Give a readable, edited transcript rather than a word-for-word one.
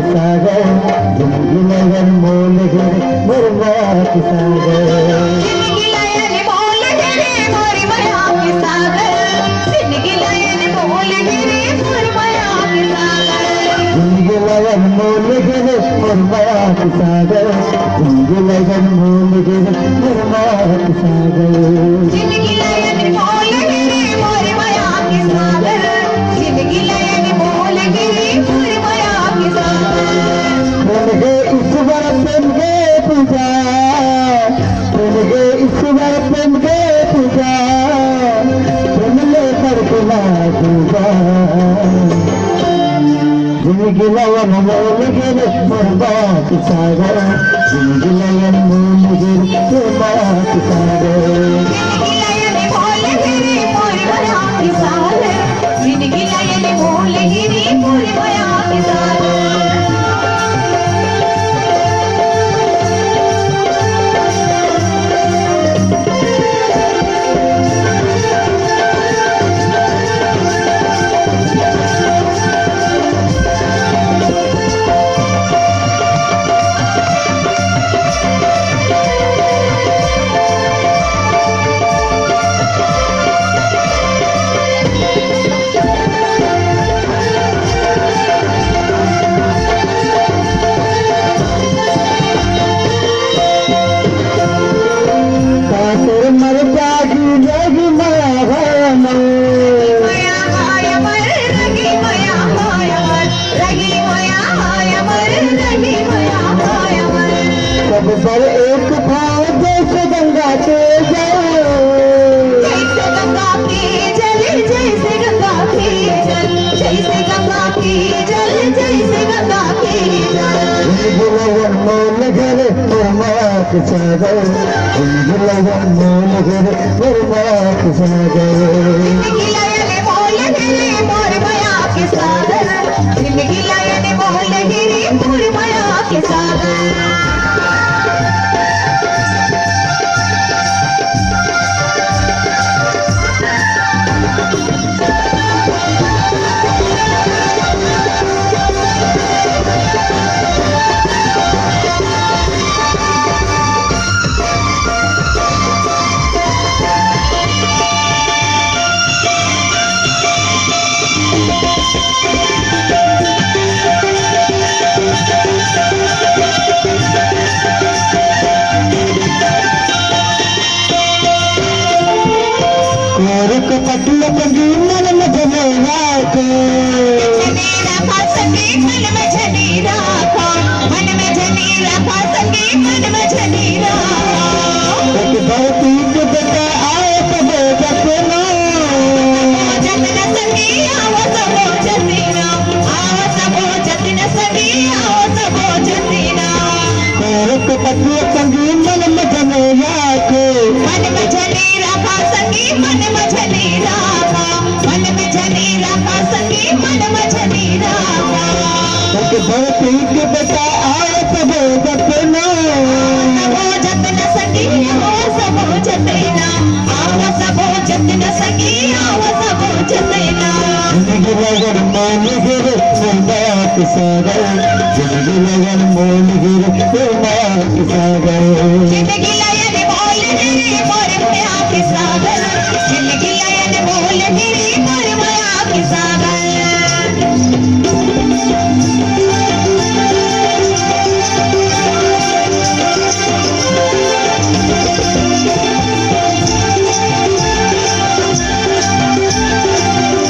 सागर जिंदगी लगन मोल गिर मोर माया की सागर जिंदगी लगन मोल गिरे मोर माया की सागर जिंदगी लगन मोल गिरे मोर माया की सागर जिंदगी लगन मोल गिर मोर माया की सागर जिंदगी लगन मोल गिर मोर माया की सागर जिंदगी लगन मोल गिरे मोर माया की सागर जिंदगी लगन मोल गिरे मोर माया की सागर प्रेम गे ईश्वर प्रेम गे पूजा प्रेम गे ईश्वर प्रेम गे पूजा प्रेम ले कर बुला दूजा जिंदगी लगन मोल गिर मोर माया की सागर जिंदगी लगन मोल गिर मोर माया की सागर जिंदगी लगन मोल गिरे मोर माया की सागर जिंदगी लगन मोल गिरे मोर माया की सागर मर जागी लगी माया माया माया मर रगी माया माया मर रगी माया माया मर रगी माया माया मर सब पर एक भाव जैसे गंगा के जल जैसे गंगा की जल जैसे गंगा की जल जैसे गंगा की जल जैसे गंगा की जल लगन मोल गिर मोर माया की सागर जिंदगी लगन मोल गिर मोर माया की सागर जिंदगी लगन मोल गिरे मोर माया की सागर जिंदगी लगन मोल गिरे मोर माया की सागर कोरक पटल पंगी मन में जमेला को झनेरा खा सके मन में झनेरा खा मन में झनेरा खा सके मन में झनेरा एक धरती के बेटा आए सबो जतना जतन सके आओ सबो जतेरा आओ सबो जतन सके आओ सबो जतेरा कोरक पटल पंगी मन में जमेला को मन में झनेरा खा सके मन में झनेरा खा मन में झनेरा खा सके मन में झनेरा खा एक धरती के बेटा आए सबो जतना सबो जतन सके आओ सबो जतेरा आओ सबो जतन सके आओ सबो जतेरा जिंदगी लगन मोल गिर मोर माया की सागर जिंदगी लगन मोल गिर मोर माया की सागर जिंदगी लगन